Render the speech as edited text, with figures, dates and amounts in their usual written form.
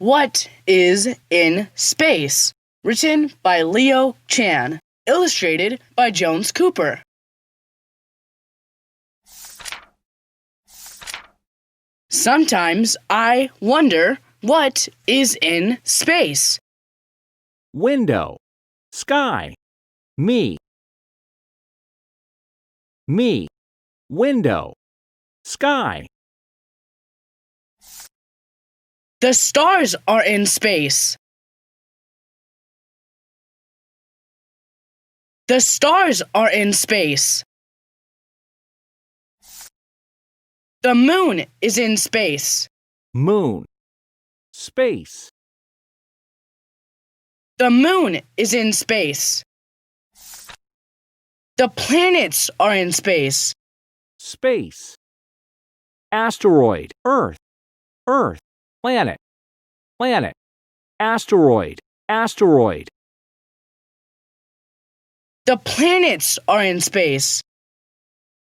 What is in Space? Written by Leo Chan. Illustrated by Jones Cooper. Sometimes I wonder what is in space. Window, sky, me, window, sky. The stars are in space. The stars are in space. The moon is in space. Moon, space. The moon is in space. The planets are in space. Space. Asteroid, Earth, Earth, planet, planet. Asteroid, asteroid. The planets are in space.